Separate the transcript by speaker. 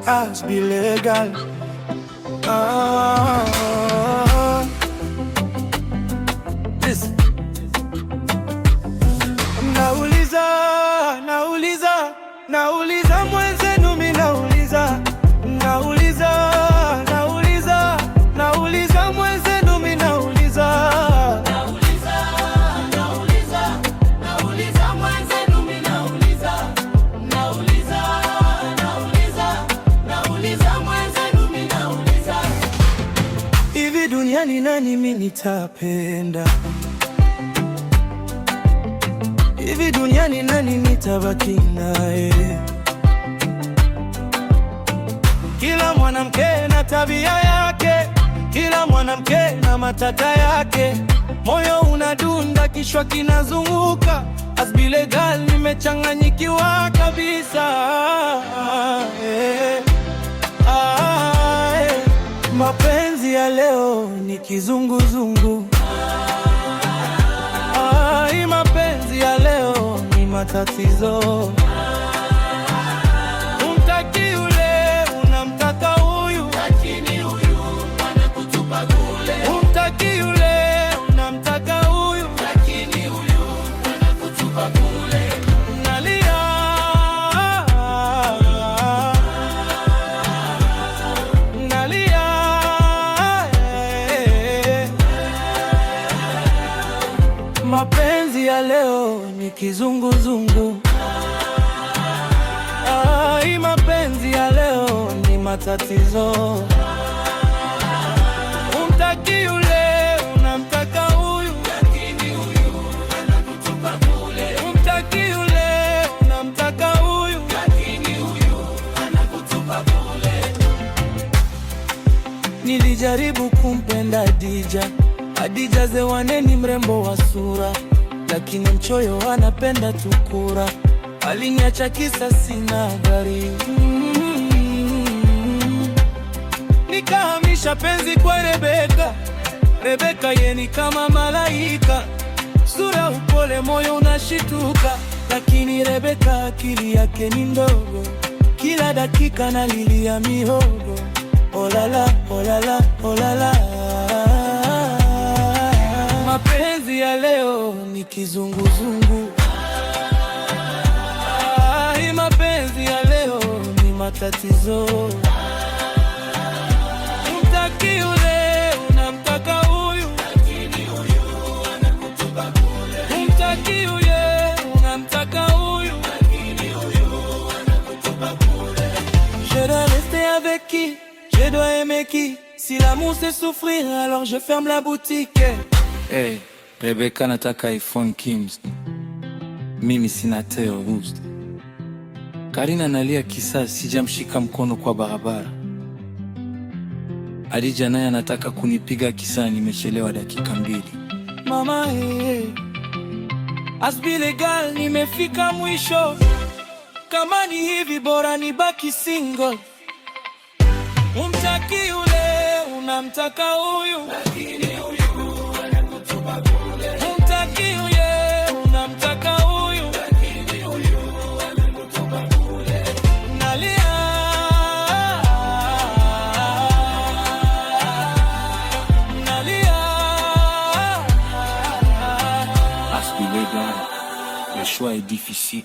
Speaker 1: Asbi Legal. Listen. Nauliza mwenzenu, mimi nauliza mwenzenu, mimi nauliza mwenzenu, mimi nauliza hivi, duniani nani mimi nitapenda? Hivi duniani nani nitabaki naye? Kila mwanamke na tabia yake, kila mwanamke na matata yake. Moyo unadunda, kichwa kinazunguka. Asbi Legal, nimechanganyikiwa kabisa. Mapenzi ya leo ni kizunguzungu. Mapenzi ya leo ni matatizo. Umtaki yule, unamtaka huyu, lakini huyu anakutupa kule. Umtaki yule, unamtaka huyu, lakini huyu anakutupa kule. Nalia, nalia, mapenzi ya leo ni kizunguzungu. Mapenzi ya leo ni matatizo. Umtaki yule, unamtaka huyu, lakini huyu anakutupa kule. Umtaki yule, unamtaka huyu, lakini huyu anakutupa kule. Nilijaribu kumpenda Hadija Zewane, ni mrembo wa sura, lakini mchoyo anapenda tukura. Aliniacha kisa sina gari. Nikahamisha penzi kwa Rebeka, yeni kama malaika. Sura upole, moyo unashituka, lakini Rebeka akili yake ni ndogo. Kila dakika nalilia mihogo. Olala, olala, olala. Mapenzi ya leo ni kizunguzungu. Mapenzi ya leo ni matatizo. Umtaki yule, unamtaka huyu, lakini huyu anakutupa kule. Umtaki yule, unamtaka huyu, lakini huyu anakutupa kule. Je dois rester avec qui? Je dois aimer qui? Si l'amour c'est souffrir, alors je ferme la boutique. Hey, Rebeka nataka iPhone Kims, mimi sina terrorist. Karina nalia kisa sijamshika mkono kwa barabara. Hadija naye anataka kunipiga kisa nimechelewa dakika 2. Mama Asbi Legal, nimefika mwisho. Kama ni hivi bora nibaki single. Umtaki yule, unamtaka huyu, lakini huyu anakutupa kule. Umtaki yule, unamtaka huyu, lakini huyu anakutupa kule. Nalia, nalia. Asbi Legal, le choix est difficile.